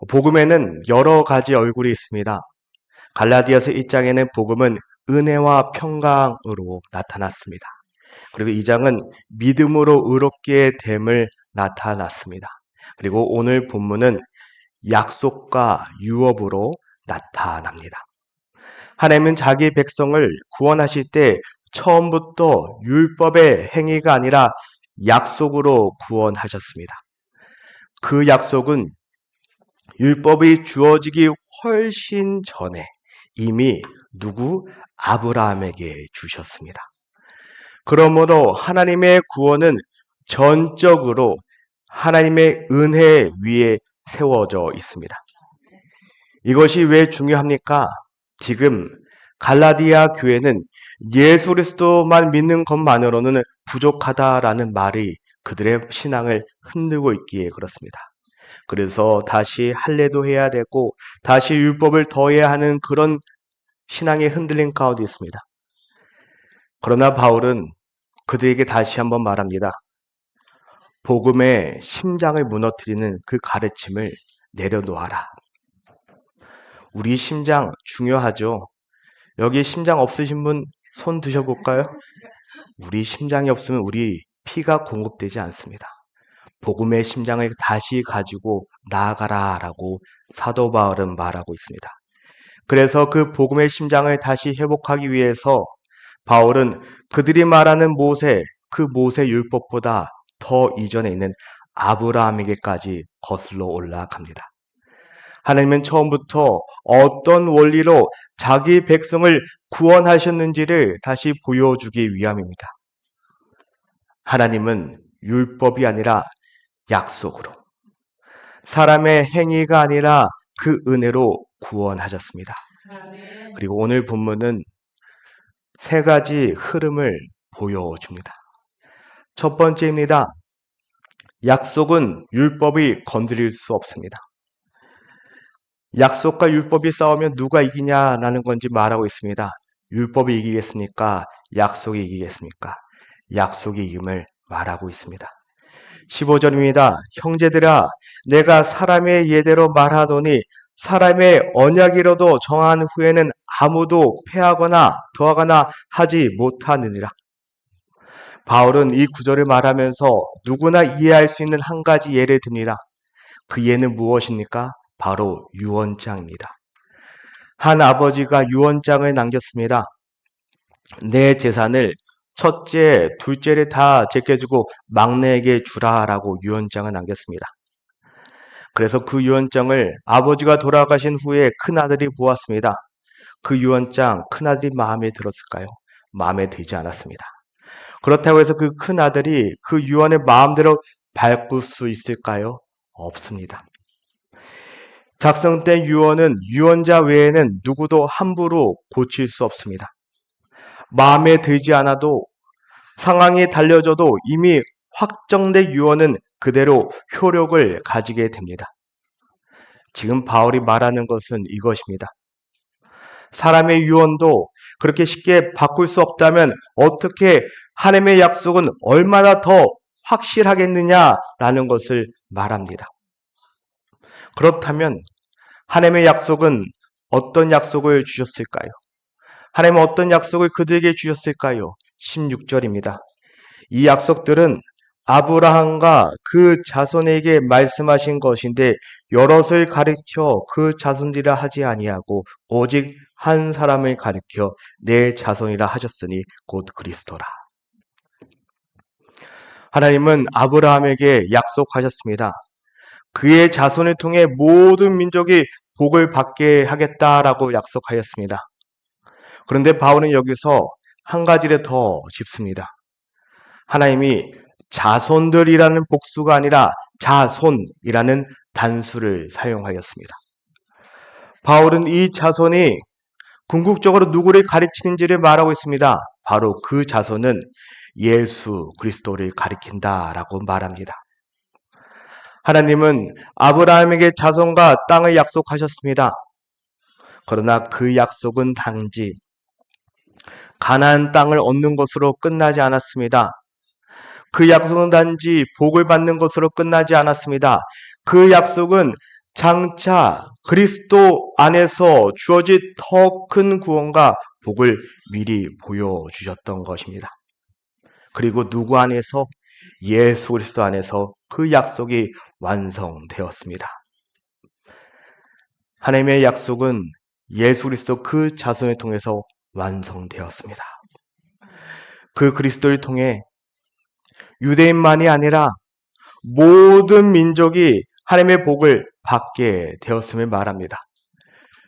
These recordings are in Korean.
복음에는 여러 가지 얼굴이 있습니다. 갈라디아서 1장에는 복음은 은혜와 평강으로 나타났습니다. 그리고 2장은 믿음으로 의롭게 됨을 나타났습니다. 그리고 오늘 본문은 약속과 유업으로 나타납니다. 하나님은 자기 백성을 구원하실 때 처음부터 율법의 행위가 아니라 약속으로 구원하셨습니다. 그 약속은 율법이 주어지기 훨씬 전에 이미 아브라함에게 주셨습니다. 그러므로 하나님의 구원은 전적으로 하나님의 은혜 위에 세워져 있습니다. 이것이 왜 중요합니까? 지금 갈라디아 교회는 예수 그리스도만 믿는 것만으로는 부족하다라는 말이 그들의 신앙을 흔들고 있기에 그렇습니다. 그래서 다시 할례도 해야 되고 다시 율법을 더해야 하는 그런 신앙의 흔들림 가운데 있습니다. 그러나 바울은 그들에게 다시 한번 말합니다. 복음의 심장을 무너뜨리는 그 가르침을 내려놓아라. 우리 심장 중요하죠. 여기 심장 없으신 분 손 드셔볼까요? 우리 심장이 없으면 우리 피가 공급되지 않습니다. 복음의 심장을 다시 가지고 나아가라라고 사도 바울은 말하고 있습니다. 그래서 그 복음의 심장을 다시 회복하기 위해서 바울은 그들이 말하는 그 모세 율법보다 더 이전에 있는 아브라함에게까지 거슬러 올라갑니다. 하나님은 처음부터 어떤 원리로 자기 백성을 구원하셨는지를 다시 보여주기 위함입니다. 하나님은 율법이 아니라 약속으로, 사람의 행위가 아니라 그 은혜로 구원하셨습니다. 그리고 오늘 본문은 세 가지 흐름을 보여줍니다. 첫 번째입니다. 약속은 율법이 건드릴 수 없습니다. 약속과 율법이 싸우면 누가 이기냐라는 건지 말하고 있습니다. 율법이 이기겠습니까? 약속이 이기겠습니까? 약속이 이김을 말하고 있습니다. 15절입니다. 형제들아, 내가 사람의 예대로 말하노니 사람의 언약이라도 정한 후에는 아무도 패하거나 더하거나 하지 못하느니라. 바울은 이 구절을 말하면서 누구나 이해할 수 있는 한 가지 예를 듭니다. 그 예는 무엇입니까? 바로 유언장입니다. 한 아버지가 유언장을 남겼습니다. 내 재산을 첫째, 둘째를 다 제껴주고 막내에게 주라라고 유언장을 남겼습니다. 그래서 그 유언장을 아버지가 돌아가신 후에 큰아들이 보았습니다. 그 유언장 큰아들이 마음에 들었을까요? 마음에 들지 않았습니다. 그렇다고 해서 그 큰아들이 그 유언을 마음대로 밟을 수 있을까요? 없습니다. 작성된 유언은 유언자 외에는 누구도 함부로 고칠 수 없습니다. 마음에 들지 않아도 상황이 달려져도 이미 확정된 유언은 그대로 효력을 가지게 됩니다. 지금 바울이 말하는 것은 이것입니다. 사람의 유언도 그렇게 쉽게 바꿀 수 없다면 어떻게 하나님의 약속은 얼마나 더 확실하겠느냐라는 것을 말합니다. 그렇다면 하나님의 약속은 어떤 약속을 주셨을까요? 하나님은 어떤 약속을 그들에게 주셨을까요? 16절입니다. 이 약속들은 아브라함과 그 자손에게 말씀하신 것인데 여럿을 가리켜 그 자손이라 하지 아니하고 오직 한 사람을 가리켜 내 자손이라 하셨으니 곧 그리스도라. 하나님은 아브라함에게 약속하셨습니다. 그의 자손을 통해 모든 민족이 복을 받게 하겠다라고 약속하였습니다. 그런데 바울은 여기서 한 가지를 더 짚습니다. 하나님이 자손들이라는 복수가 아니라 자손이라는 단수를 사용하였습니다. 바울은 이 자손이 궁극적으로 누구를 가리키는지를 말하고 있습니다. 바로 그 자손은 예수 그리스도를 가리킨다라고 말합니다. 하나님은 아브라함에게 자손과 땅을 약속하셨습니다. 그러나 그 약속은 단지 가나안 땅을 얻는 것으로 끝나지 않았습니다. 그 약속은 단지 복을 받는 것으로 끝나지 않았습니다. 그 약속은 장차 그리스도 안에서 주어질 더 큰 구원과 복을 미리 보여주셨던 것입니다. 그리고 누구 안에서? 예수 그리스도 안에서 그 약속이 완성되었습니다. 하나님의 약속은 예수 그리스도 그 자손을 통해서 완성되었습니다. 그 그리스도를 통해 유대인만이 아니라 모든 민족이 하나님의 복을 받게 되었음을 말합니다.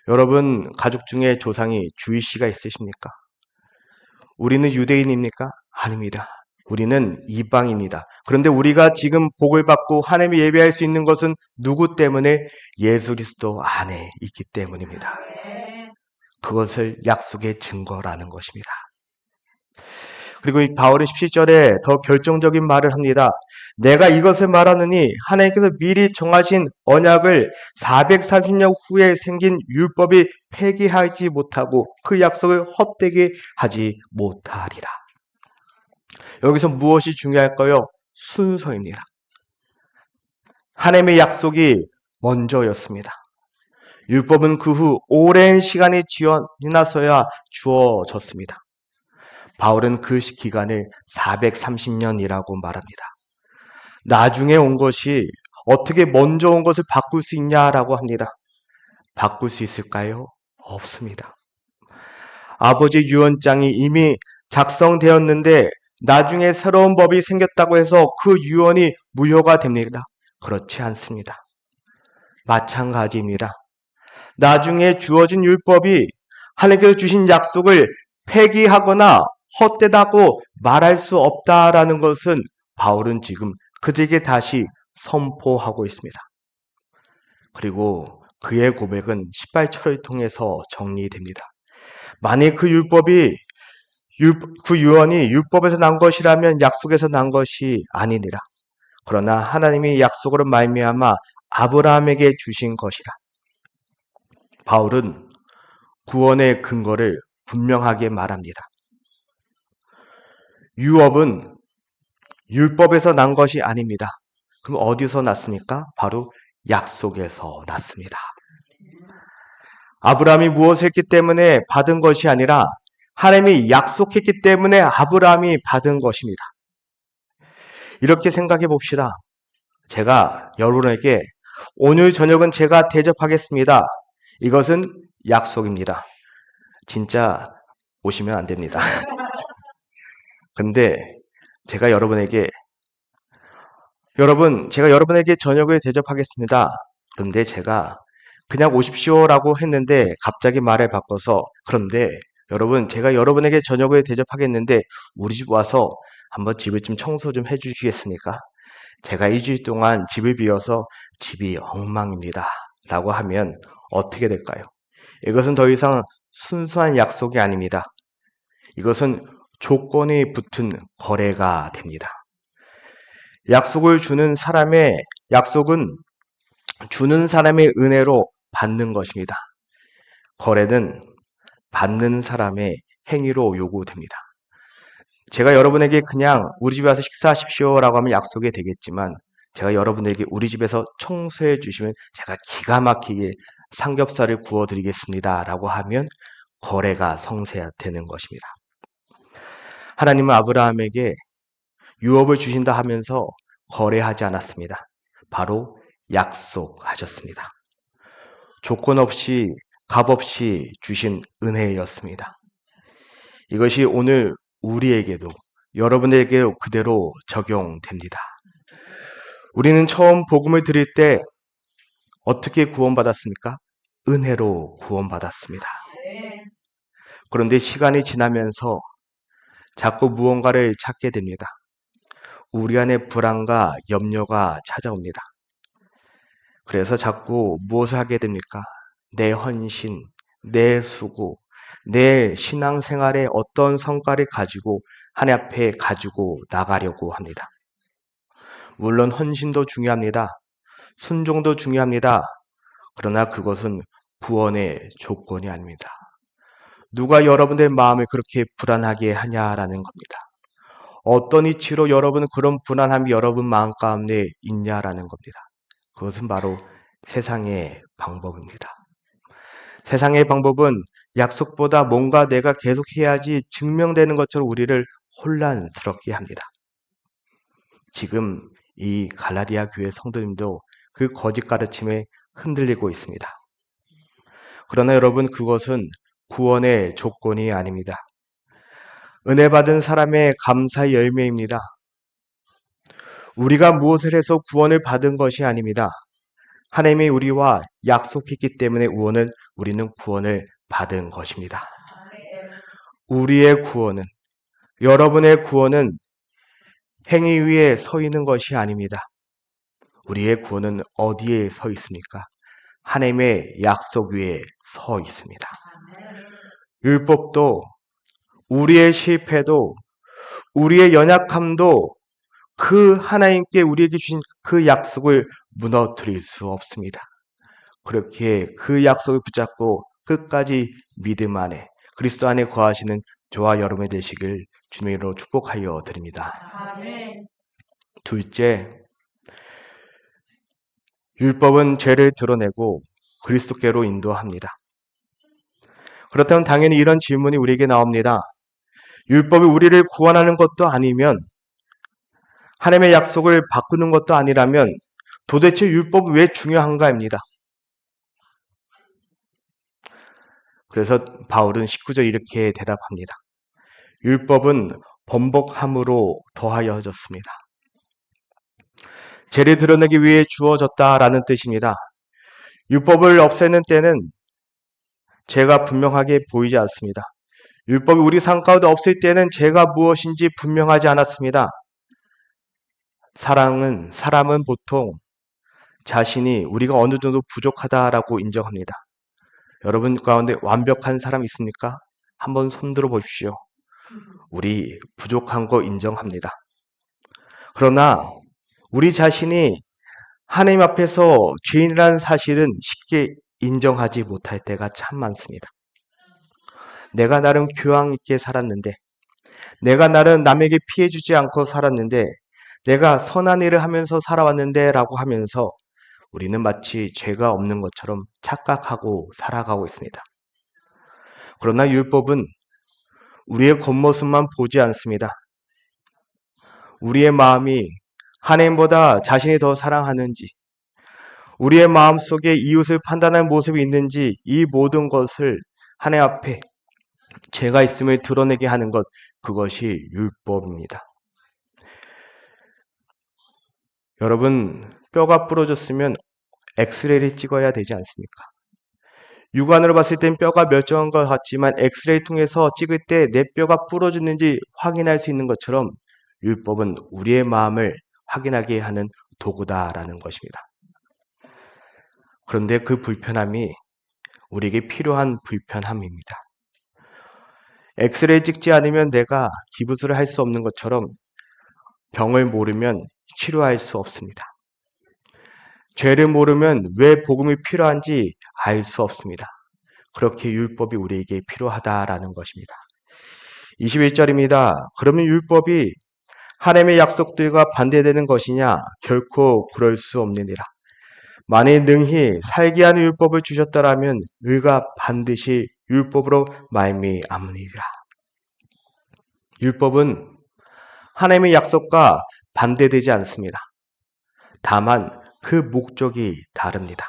여러분 가족 중에 조상이 주희 씨가 있으십니까? 우리는 유대인입니까? 아닙니다. 우리는 이방인이다. 그런데 우리가 지금 복을 받고 하나님을 예배할 수 있는 것은 누구 때문에? 예수 그리스도 안에 있기 때문입니다. 그것을 약속의 증거라는 것입니다. 그리고 이 바울은 17절에 더 결정적인 말을 합니다. 내가 이것을 말하느니 하나님께서 미리 정하신 언약을 430년 후에 생긴 율법이 폐기하지 못하고 그 약속을 헛되게 하지 못하리라. 여기서 무엇이 중요할까요? 순서입니다. 하나님의 약속이 먼저였습니다. 율법은 그 후 오랜 시간이 지나서야 주어졌습니다. 바울은 그 기간을 430년이라고 말합니다. 나중에 온 것이 어떻게 먼저 온 것을 바꿀 수 있냐라고 합니다. 바꿀 수 있을까요? 없습니다. 아버지 유언장이 이미 작성되었는데 나중에 새로운 법이 생겼다고 해서 그 유언이 무효가 됩니다. 그렇지 않습니다. 마찬가지입니다. 나중에 주어진 율법이 하나님께서 주신 약속을 폐기하거나 헛되다고 말할 수 없다라는 것은 바울은 지금 그들에게 다시 선포하고 있습니다. 그리고 그의 고백은 18절을 통해서 정리됩니다. 만약 그 그 유언이 율법에서 난 것이라면 약속에서 난 것이 아니니라. 그러나 하나님이 약속으로 말미암아 아브라함에게 주신 것이라. 바울은 구원의 근거를 분명하게 말합니다. 유업은 율법에서 난 것이 아닙니다. 그럼 어디서 났습니까? 바로 약속에서 났습니다. 아브라함이 무엇을 했기 때문에 받은 것이 아니라 하나님이 약속했기 때문에 아브라함이 받은 것입니다. 이렇게 생각해 봅시다. 제가 여러분에게 오늘 저녁은 제가 대접하겠습니다. 이것은 약속입니다. 진짜 오시면 안 됩니다. 근데 제가 여러분에게 저녁을 대접하겠습니다. 그런데 제가 그냥 오십시오라고 했는데 갑자기 말을 바꿔서 그런데 여러분 제가 여러분에게 저녁을 대접하겠는데 우리 집 와서 한번 집을 좀 청소 좀 해주시겠습니까? 제가 2주일 동안 집을 비워서 집이 엉망입니다. 라고 하면 어떻게 될까요? 이것은 더 이상 순수한 약속이 아닙니다. 이것은 조건이 붙은 거래가 됩니다. 약속은 주는 사람의 은혜로 받는 것입니다. 거래는 받는 사람의 행위로 요구됩니다. 제가 여러분에게 그냥 우리 집에 와서 식사하십시오라고 하면 약속이 되겠지만 제가 여러분에게 우리 집에서 청소해 주시면 제가 기가 막히게 삼겹살을 구워드리겠습니다 라고 하면 거래가 성사되는 것입니다. 하나님은 아브라함에게 유업을 주신다 하면서 거래하지 않았습니다. 바로 약속하셨습니다. 조건 없이 값 없이 주신 은혜였습니다. 이것이 오늘 우리에게도 여러분에게 그대로 적용됩니다. 우리는 처음 복음을 드릴 때 어떻게 구원받았습니까? 은혜로 구원받았습니다. 그런데 시간이 지나면서 자꾸 무언가를 찾게 됩니다. 우리 안에 불안과 염려가 찾아옵니다. 그래서 자꾸 무엇을 하게 됩니까? 내 헌신, 내 수고, 내 신앙생활에 어떤 성과를 가지고 하나님 앞에 가지고 나가려고 합니다. 물론 헌신도 중요합니다. 순종도 중요합니다. 그러나 그것은 구원의 조건이 아닙니다. 누가 여러분의 마음을 그렇게 불안하게 하냐라는 겁니다. 어떤 이치로 여러분은 그런 불안함이 여러분 마음 가운데 있냐라는 겁니다. 그것은 바로 세상의 방법입니다. 세상의 방법은 약속보다 뭔가 내가 계속 해야지 증명되는 것처럼 우리를 혼란스럽게 합니다. 지금 이 갈라디아 교회 성도님도 그 거짓 가르침에 흔들리고 있습니다. 그러나 여러분, 그것은 구원의 조건이 아닙니다. 은혜 받은 사람의 감사의 열매입니다. 우리가 무엇을 해서 구원을 받은 것이 아닙니다. 하나님이 우리와 약속했기 때문에 우리는 구원을 받은 것입니다. 우리의 구원은, 여러분의 구원은 행위 위에 서 있는 것이 아닙니다. 우리의 구원은 어디에 서 있습니까? 하나님의 약속 위에 서 있습니다. 율법도, 우리의 실패도, 우리의 연약함도 그 하나님께 우리에게 주신 그 약속을 무너뜨릴 수 없습니다. 그렇게 그 약속을 붙잡고 끝까지 믿음 안에, 그리스도 안에 거하시는 저와 여러분이 되시길 주님의 이름으로 축복하여 드립니다. 둘째, 율법은 죄를 드러내고 그리스도께로 인도합니다. 그렇다면 당연히 이런 질문이 우리에게 나옵니다. 율법이 우리를 구원하는 것도 아니면, 하나님의 약속을 바꾸는 것도 아니라면 도대체 율법은 왜 중요한가입니다. 그래서 바울은 19절 이렇게 대답합니다. 율법은 번복함으로 더하여졌습니다. 죄를 드러내기 위해 주어졌다라는 뜻입니다. 율법을 없애는 때는 죄가 분명하게 보이지 않습니다. 율법이 우리 삶 가운데 없을 때는 죄가 무엇인지 분명하지 않았습니다. 사람은 보통 자신이 우리가 어느 정도 부족하다라고 인정합니다. 여러분 가운데 완벽한 사람 있습니까? 한번 손들어 보십시오. 우리 부족한 거 인정합니다. 그러나 우리 자신이 하나님 앞에서 죄인이라는 사실은 쉽게 인정하지 못할 때가 참 많습니다. 내가 나름 교양 있게 살았는데, 내가 나름 남에게 피해 주지 않고 살았는데, 내가 선한 일을 하면서 살아왔는데 라고 하면서 우리는 마치 죄가 없는 것처럼 착각하고 살아가고 있습니다. 그러나 율법은 우리의 겉모습만 보지 않습니다. 우리의 마음이 하나님보다 자신이 더 사랑하는지, 우리의 마음속에 이웃을 판단하는 모습이 있는지, 이 모든 것을 하나님 앞에 죄가 있음을 드러내게 하는 것, 그것이 율법입니다. 여러분, 뼈가 부러졌으면 엑스레이를 찍어야 되지 않습니까? 육안으로 봤을 땐 뼈가 멸종한 것 같지만 엑스레이 통해서 찍을 때 내 뼈가 부러졌는지 확인할 수 있는 것처럼 율법은 우리의 마음을 확인하게 하는 도구다라는 것입니다. 그런데 그 불편함이 우리에게 필요한 불편함입니다. 엑스레이 찍지 않으면 내가 기부술을 할 수 없는 것처럼 병을 모르면 치료할 수 없습니다. 죄를 모르면 왜 복음이 필요한지 알 수 없습니다. 그렇게 율법이 우리에게 필요하다라는 것입니다. 21절입니다. 그러면 율법이 하나님의 약속들과 반대되는 것이냐? 결코 그럴 수 없느니라. 만일 능히 살게 하는 율법을 주셨더라면 의가 반드시 율법으로 말미암으리라. 율법은 하나님의 약속과 반대되지 않습니다. 다만 그 목적이 다릅니다.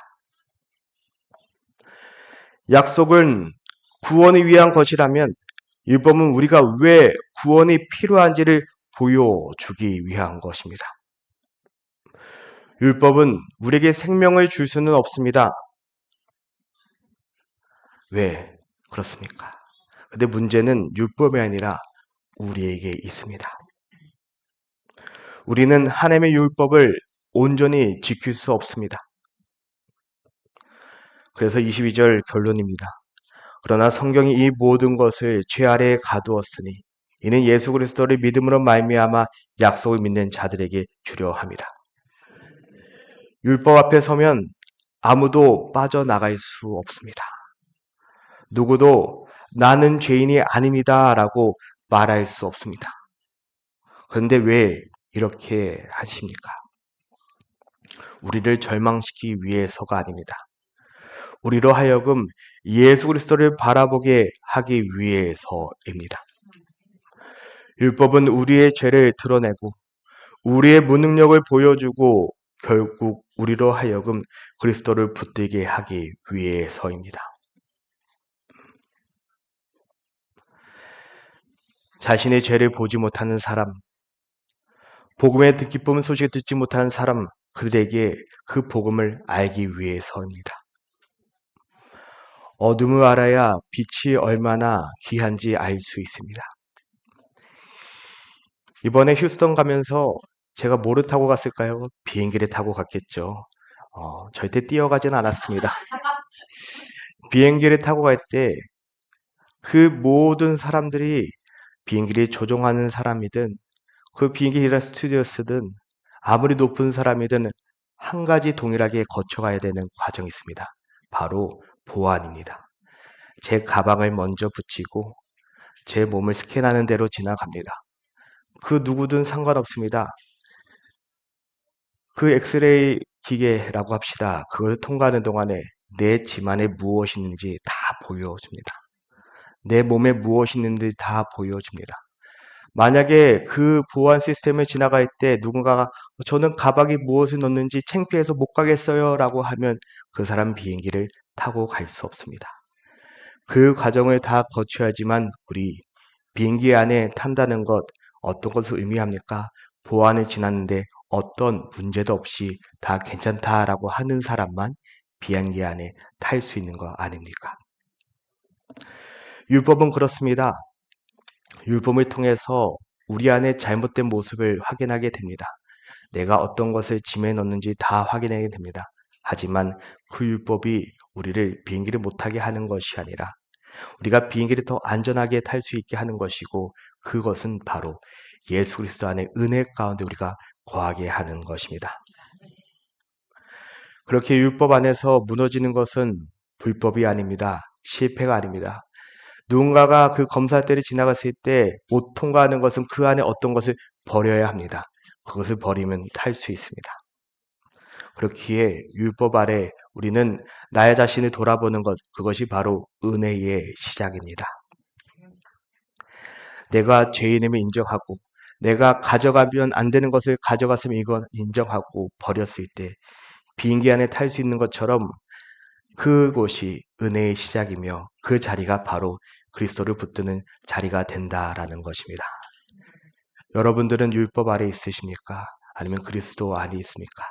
약속은 구원을 위한 것이라면 율법은 우리가 왜 구원이 필요한지를 보여주기 위한 것입니다. 율법은 우리에게 생명을 줄 수는 없습니다. 왜 그렇습니까? 근데 문제는 율법이 아니라 우리에게 있습니다. 우리는 하나님의 율법을 온전히 지킬 수 없습니다. 그래서 22절 결론입니다. 그러나 성경이 이 모든 것을 죄 아래에 가두었으니 이는 예수 그리스도를 믿음으로 말미암아 약속을 믿는 자들에게 주려 함이라. 율법 앞에 서면 아무도 빠져나갈 수 없습니다. 누구도 나는 죄인이 아닙니다 라고 말할 수 없습니다. 그런데 왜 이렇게 하십니까? 우리를 절망시키기 위해서가 아닙니다. 우리로 하여금 예수 그리스도를 바라보게 하기 위해서입니다. 율법은 우리의 죄를 드러내고 우리의 무능력을 보여주고 결국 우리로 하여금 그리스도를 붙들게 하기 위해서입니다. 자신의 죄를 보지 못하는 사람, 복음의 기쁨 소식을 듣지 못하는 사람, 그들에게 그 복음을 알기 위해서입니다. 어둠을 알아야 빛이 얼마나 귀한지 알 수 있습니다. 이번에 휴스턴 가면서 제가 뭐를 타고 갔을까요? 비행기를 타고 갔겠죠. 절대 뛰어가진 않았습니다. 비행기를 타고 갈 때 그 모든 사람들이 비행기를 조종하는 사람이든 그 비행기를 스튜디오스든 아무리 높은 사람이든 한 가지 동일하게 거쳐가야 되는 과정이 있습니다. 바로 보안입니다. 제 가방을 먼저 붙이고 제 몸을 스캔하는 대로 지나갑니다. 그 누구든 상관없습니다. 그 엑스레이 기계라고 합시다. 그걸 통과하는 동안에 내 집안에 무엇이 있는지 다 보여줍니다. 내 몸에 무엇이 있는지 다 보여줍니다. 만약에 그 보안 시스템을 지나갈 때 누군가가 저는 가방에 무엇을 넣는지 창피해서 못 가겠어요 라고 하면 그 사람 비행기를 타고 갈 수 없습니다. 그 과정을 다 거쳐야지만 우리 비행기 안에 탄다는 것 어떤 것을 의미합니까? 보안을 지났는데 어떤 문제도 없이 다 괜찮다라고 하는 사람만 비행기 안에 탈 수 있는 거 아닙니까? 율법은 그렇습니다. 율법을 통해서 우리 안에 잘못된 모습을 확인하게 됩니다. 내가 어떤 것을 짐에 넣는지 다 확인하게 됩니다. 하지만 그 율법이 우리를 비행기를 못 타게 하는 것이 아니라 우리가 비행기를 더 안전하게 탈 수 있게 하는 것이고 그것은 바로 예수 그리스도 안에 은혜 가운데 우리가 거하게 하는 것입니다. 그렇게 율법 안에서 무너지는 것은 불법이 아닙니다. 실패가 아닙니다. 누군가가 그 검사대를 지나갔을 때 못 통과하는 것은 그 안에 어떤 것을 버려야 합니다. 그것을 버리면 탈 수 있습니다. 그렇기에 율법 아래 우리는 나의 자신을 돌아보는 것, 그것이 바로 은혜의 시작입니다. 내가 죄인임을 인정하고 내가 가져가면 안 되는 것을 가져갔으면 이건 인정하고 버렸을 때 비행기 안에 탈 수 있는 것처럼 그곳이 은혜의 시작이며 그 자리가 바로 그리스도를 붙드는 자리가 된다라는 것입니다. 여러분들은 율법 아래 있으십니까? 아니면 그리스도 안에 있습니까?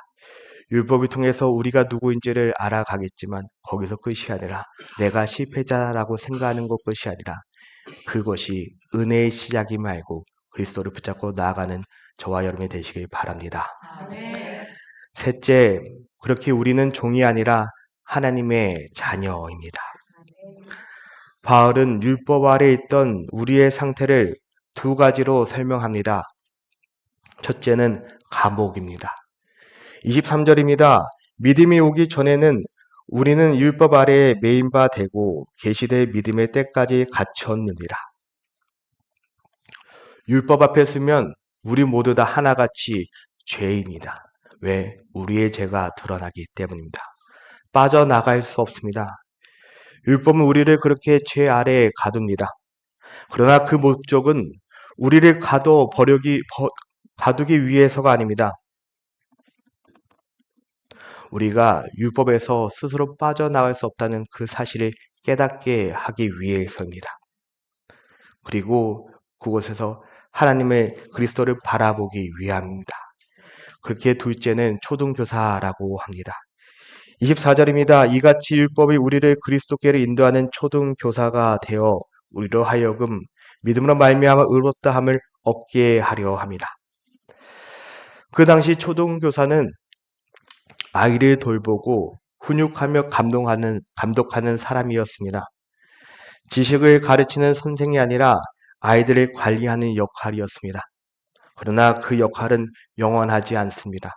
율법을 통해서 우리가 누구인지를 알아가겠지만 거기서 끝이 아니라 내가 실패자라고 생각하는 것 끝이 아니라 그것이 은혜의 시작임을 알고 그리스도를 붙잡고 나아가는 저와 여러분이 되시길 바랍니다. 아멘. 셋째, 그렇게 우리는 종이 아니라 하나님의 자녀입니다. 바울은 율법 아래 있던 우리의 상태를 두 가지로 설명합니다. 첫째는 감옥입니다. 23절입니다. 믿음이 오기 전에는 우리는 율법 아래에 매인 바 되고 계시될 믿음의 때까지 갇혔느니라. 율법 앞에 서면 우리 모두 다 하나같이 죄인이다. 왜? 우리의 죄가 드러나기 때문입니다. 빠져나갈 수 없습니다. 율법은 우리를 그렇게 죄 아래에 가둡니다. 그러나 그 목적은 우리를 가두기 위해서가 아닙니다. 우리가 율법에서 스스로 빠져나갈 수 없다는 그 사실을 깨닫게 하기 위해서입니다. 그리고 그곳에서 하나님의 그리스도를 바라보기 위함입니다. 그렇게 둘째는 초등교사라고 합니다. 24절입니다. 이같이 율법이 우리를 그리스도께로 인도하는 초등교사가 되어 우리로 하여금 믿음으로 말미암아 의롭다함을 얻게 하려 합니다. 그 당시 초등교사는 아이를 돌보고 훈육하며 감독하는 사람이었습니다. 지식을 가르치는 선생이 아니라 아이들을 관리하는 역할이었습니다. 그러나 그 역할은 영원하지 않습니다.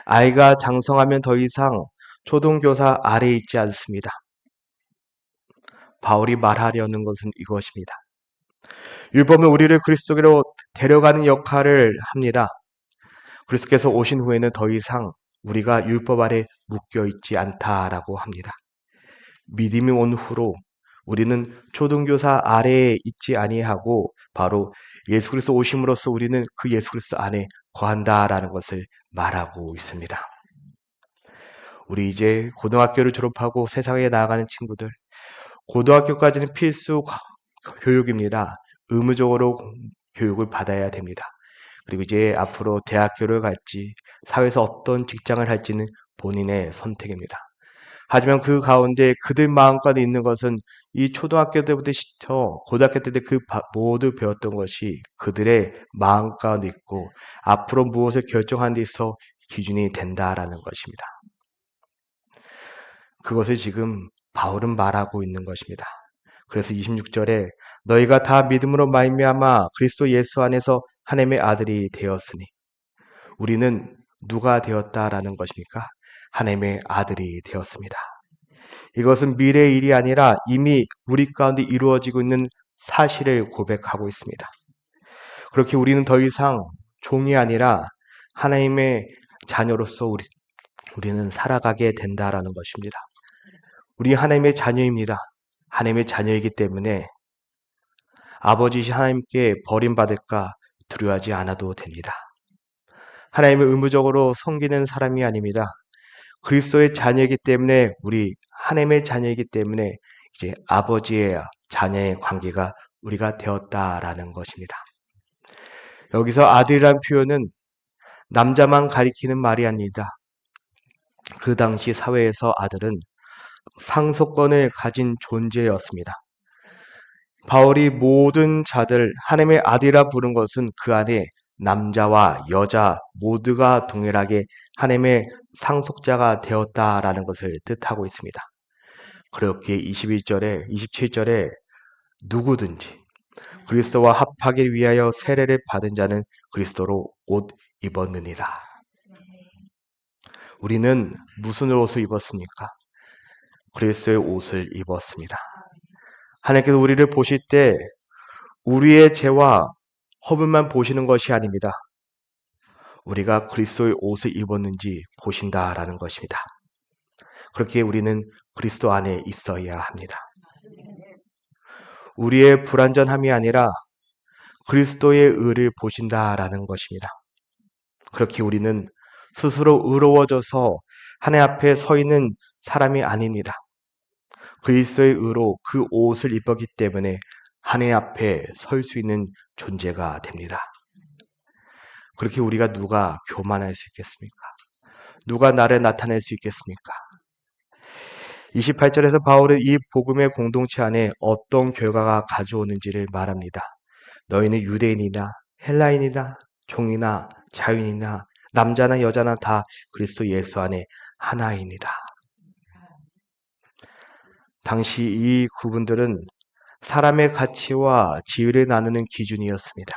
아이가 장성하면 더 이상 초등교사 아래에 있지 않습니다. 바울이 말하려는 것은 이것입니다. 율법은 우리를 그리스도께로 데려가는 역할을 합니다. 그리스도께서 오신 후에는 더 이상 우리가 율법 아래 묶여 있지 않다라고 합니다. 믿음이 온 후로 우리는 초등교사 아래에 있지 아니하고 바로 예수 그리스도 오심으로써 우리는 그 예수 그리스도 안에 거한다라는 것을 말하고 있습니다. 우리 이제 고등학교를 졸업하고 세상에 나아가는 친구들, 고등학교까지는 필수 교육입니다. 의무적으로 교육을 받아야 됩니다. 그리고 이제 앞으로 대학교를 갈지 사회에서 어떤 직장을 할지는 본인의 선택입니다. 하지만 그 가운데 그들 마음가운데 있는 것은 이 초등학교 때부터 고등학교 때 그 모두 배웠던 것이 그들의 마음가운데 있고 앞으로 무엇을 결정하는 데 있어 기준이 된다라는 것입니다. 그것을 지금 바울은 말하고 있는 것입니다. 그래서 26절에 너희가 다 믿음으로 말미암아 그리스도 예수 안에서 하나님의 아들이 되었으니 우리는 누가 되었다라는 것입니까? 하나님의 아들이 되었습니다. 이것은 미래의 일이 아니라 이미 우리 가운데 이루어지고 있는 사실을 고백하고 있습니다. 그렇게 우리는 더 이상 종이 아니라 하나님의 자녀로서 우리는 살아가게 된다라는 것입니다. 우리 하나님의 자녀입니다. 하나님의 자녀이기 때문에 아버지이신 하나님께 버림받을까 두려워하지 않아도 됩니다. 하나님을 의무적으로 섬기는 사람이 아닙니다. 그리스도의 자녀이기 때문에 우리 하나님의 자녀이기 때문에 이제 아버지의 자녀의 관계가 우리가 되었다라는 것입니다. 여기서 아들이란 표현은 남자만 가리키는 말이 아닙니다. 그 당시 사회에서 아들은 상속권을 가진 존재였습니다. 바울이 모든 자들 하나님의 아들이라 부른 것은 그 안에 남자와 여자 모두가 동일하게 하나님의 상속자가 되었다라는 것을 뜻하고 있습니다. 그렇게 21절에 27절에 누구든지 그리스도와 합하기 위하여 세례를 받은 자는 그리스도로 옷 입었느니라. 우리는 무슨 옷을 입었습니까? 그리스도의 옷을 입었습니다. 하나님께서 우리를 보실 때 우리의 죄와 허물만 보시는 것이 아닙니다. 우리가 그리스도의 옷을 입었는지 보신다라는 것입니다. 그렇게 우리는 그리스도 안에 있어야 합니다. 우리의 불완전함이 아니라 그리스도의 의를 보신다라는 것입니다. 그렇게 우리는 스스로 의로워져서 하나님 앞에 서 있는 사람이 아닙니다. 그리스도의 의로 그 옷을 입었기 때문에 하나님 앞에 설 수 있는 존재가 됩니다. 그렇게 우리가 누가 교만할 수 있겠습니까? 누가 나를 나타낼 수 있겠습니까? 28절에서 바울은 이 복음의 공동체 안에 어떤 결과가 가져오는지를 말합니다. 너희는 유대인이나 헬라인이나 종이나 자유인이나 남자나 여자나 다 그리스도 예수 안에 하나입니다. 당시 이 구분들은 사람의 가치와 지위를 나누는 기준이었습니다.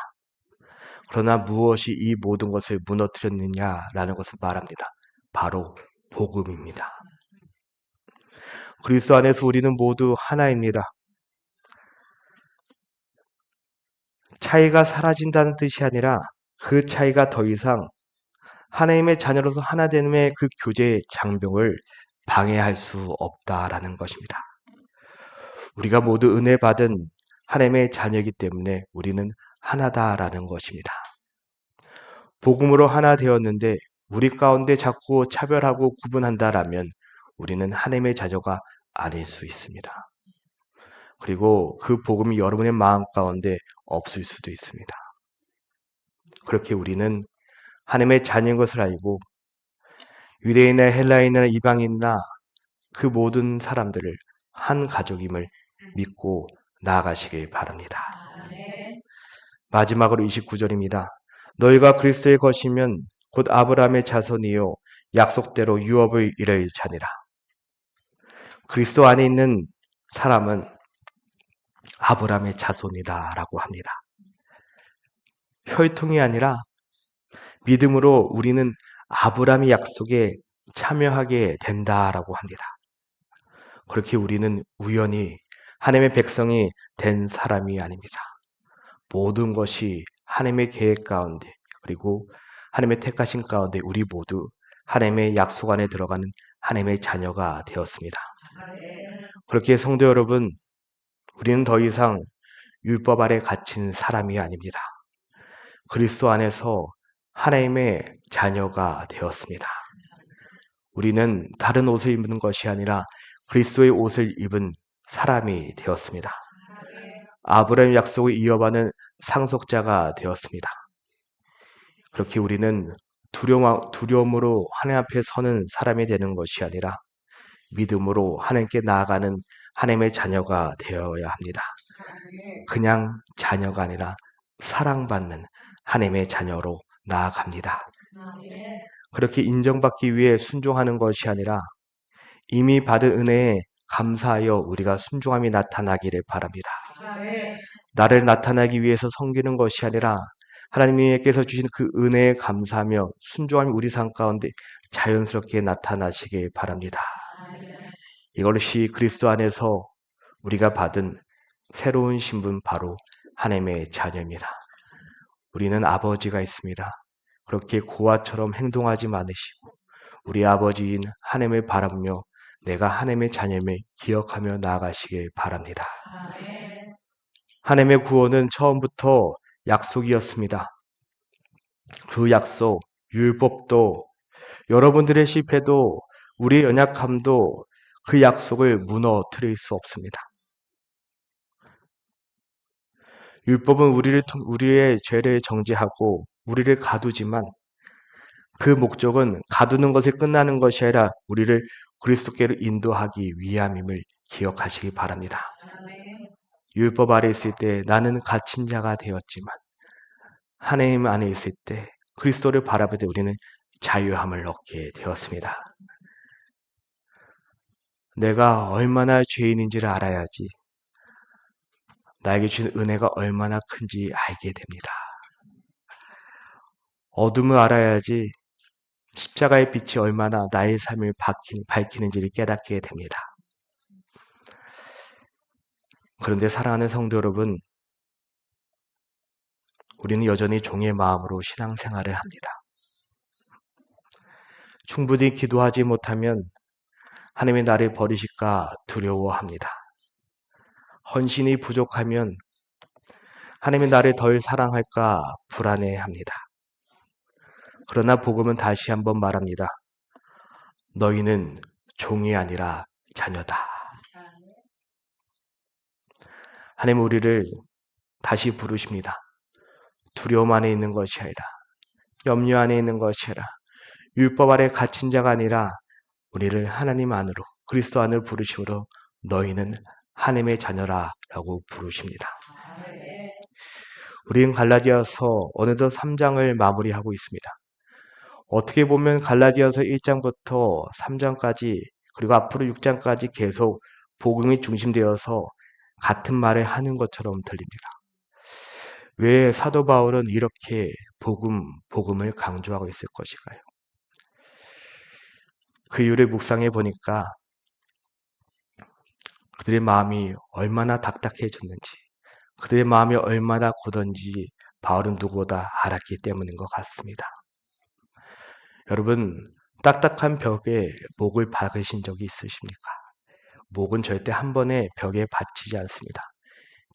그러나 무엇이 이 모든 것을 무너뜨렸느냐라는 것을 말합니다. 바로 복음입니다. 그리스도 안에서 우리는 모두 하나입니다. 차이가 사라진다는 뜻이 아니라 그 차이가 더 이상 하나님의 자녀로서 하나 됨의 그 교제의 장벽을 방해할 수 없다라는 것입니다. 우리가 모두 은혜 받은 하나님의 자녀이기 때문에 우리는 하나다라는 것입니다. 복음으로 하나 되었는데 우리 가운데 자꾸 차별하고 구분한다라면 우리는 하나님의 자녀가 아닐 수 있습니다. 그리고 그 복음이 여러분의 마음 가운데 없을 수도 있습니다. 그렇게 우리는 하나님의 자녀인 것을 알고 유대인이나 헬라인이나 이방인이나 그 모든 사람들을 한 가족임을 믿고 나아가시길 바랍니다. 마지막으로 29절입니다. 너희가 그리스도의 것이면 곧 아브라함의 자손이요 약속대로 유업을 이룰 자니라. 그리스도 안에 있는 사람은 아브라함의 자손이다라고 합니다. 혈통이 아니라 믿음으로 우리는 아브라함의 약속에 참여하게 된다라고 합니다. 그렇게 우리는 우연히 하나님의 백성이 된 사람이 아닙니다. 모든 것이 하나님의 계획 가운데 그리고 하나님의 택하신 가운데 우리 모두 하나님의 약속 안에 들어가는 하나님의 자녀가 되었습니다. 그렇게 성도 여러분, 우리는 더 이상 율법 아래 갇힌 사람이 아닙니다. 그리스도 안에서 하나님의 자녀가 되었습니다. 우리는 다른 옷을 입는 것이 아니라 그리스도의 옷을 입은 사람이 되었습니다. 아브라함의 약속을 이어받는 상속자가 되었습니다. 그렇게 우리는 두려움으로 하나님 앞에 서는 사람이 되는 것이 아니라 믿음으로 하나님께 나아가는 하나님의 자녀가 되어야 합니다. 그냥 자녀가 아니라 사랑받는 하나님의 자녀로 나아갑니다. 그렇게 인정받기 위해 순종하는 것이 아니라 이미 받은 은혜에 감사하여 우리가 순종함이 나타나기를 바랍니다. 나를 나타나기 위해서 섬기는 것이 아니라 하나님께서 주신 그 은혜에 감사하며 순종함이 우리 삶 가운데 자연스럽게 나타나시길 바랍니다. 이것이 그리스도 안에서 우리가 받은 새로운 신분, 바로 하나님의 자녀입니다. 우리는 아버지가 있습니다. 그렇게 고아처럼 행동하지 않으시고 우리 아버지인 하나님을 바라보며 내가 하나님의 자녀임을 기억하며 나아가시길 바랍니다. 하나님의 구원은 처음부터 약속이었습니다. 그 약속, 율법도, 여러분들의 실패도, 우리의 연약함도 그 약속을 무너뜨릴 수 없습니다. 율법은 우리의 죄를 정죄하고 우리를 가두지만 그 목적은 가두는 것에 끝나는 것이 아니라 우리를 그리스도께로 인도하기 위함임을 기억하시기 바랍니다. 율법 아래 있을 때 나는 갇힌 자가 되었지만 하나님 안에 있을 때 그리스도를 바라볼 때 우리는 자유함을 얻게 되었습니다. 내가 얼마나 죄인인지를 알아야지 나에게 주신 은혜가 얼마나 큰지 알게 됩니다. 어둠을 알아야지 십자가의 빛이 얼마나 나의 삶을 밝히는지를 깨닫게 됩니다. 그런데 사랑하는 성도 여러분, 우리는 여전히 종의 마음으로 신앙생활을 합니다. 충분히 기도하지 못하면 하나님이 나를 버리실까 두려워합니다. 헌신이 부족하면 하나님이 나를 덜 사랑할까 불안해합니다. 그러나 복음은 다시 한번 말합니다. 너희는 종이 아니라 자녀다. 하나님 우리를 다시 부르십니다. 두려움 안에 있는 것이 아니라, 염려 안에 있는 것이 아니라, 율법 아래 갇힌 자가 아니라 우리를 하나님 안으로, 그리스도 안으로 부르심으로 너희는 하나님의 자녀라라고 부르십니다. 우리는 갈라디아서 어느덧 3장을 마무리하고 있습니다. 어떻게 보면 갈라디아서 1장부터 3장까지 그리고 앞으로 6장까지 계속 복음이 중심되어서 같은 말을 하는 것처럼 들립니다. 왜 사도 바울은 이렇게 복음을 강조하고 있을 것일까요? 그 이유를 묵상해 보니까 그들의 마음이 얼마나 딱딱해졌는지, 그들의 마음이 얼마나 굳은지 바울은 누구보다 알았기 때문인 것 같습니다. 여러분, 딱딱한 벽에 목을 박으신 적이 있으십니까? 목은 절대 한 번에 벽에 받치지 않습니다.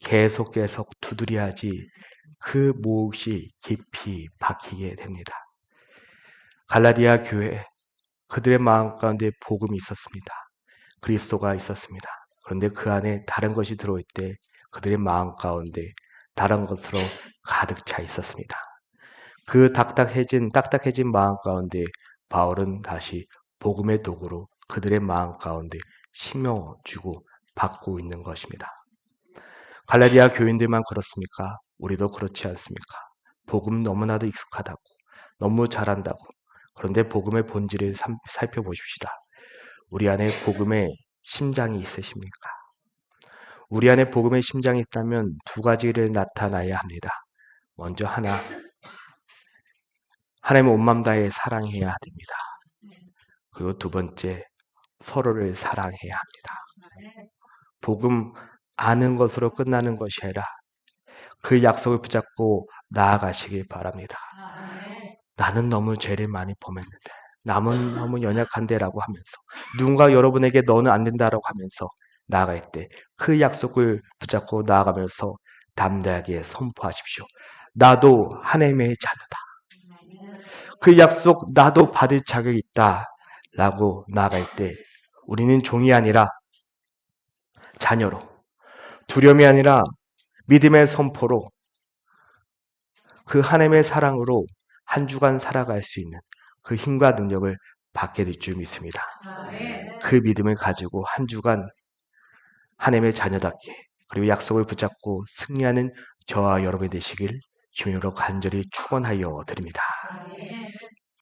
계속 두드려야지 그 몫이 깊이 박히게 됩니다. 갈라디아 교회, 그들의 마음 가운데 복음이 있었습니다. 그리스도가 있었습니다. 그런데 그 안에 다른 것이 들어올 때 그들의 마음 가운데 다른 것으로 가득 차 있었습니다. 그 딱딱해진 마음 가운데 바울은 다시 복음의 도구로 그들의 마음 가운데 심어주고 받고 있는 것입니다. 갈라디아 교인들만 그렇습니까? 우리도 그렇지 않습니까? 복음 너무나도 익숙하다고, 너무 잘한다고. 그런데 복음의 본질을 살펴보십시다. 우리 안에 복음의 심장이 있으십니까? 우리 안에 복음의 심장이 있다면 두 가지를 나타나야 합니다. 먼저 하나님의 온 마음 다해 사랑해야 됩니다. 그리고 두 번째, 서로를 사랑해야 합니다. 복음 아는 것으로 끝나는 것이 아니라 그 약속을 붙잡고 나아가시길 바랍니다. 나는 너무 죄를 많이 범했는데, 남은 너무 연약한데라고 하면서 누군가 여러분에게 너는 안 된다라고 하면서 나아갈 때 그 약속을 붙잡고 나아가면서 담대하게 선포하십시오. 나도 하나님의 자녀다. 그 약속 나도 받을 자격이 있다. 라고 나아갈 때 우리는 종이 아니라 자녀로, 두려움이 아니라 믿음의 선포로, 그 하나님의 사랑으로 한 주간 살아갈 수 있는 그 힘과 능력을 받게 될 줄 믿습니다. 그 믿음을 가지고 한 주간 하나님의 자녀답게 그리고 약속을 붙잡고 승리하는 저와 여러분이 되시길 주님으로 간절히 축원하여 드립니다.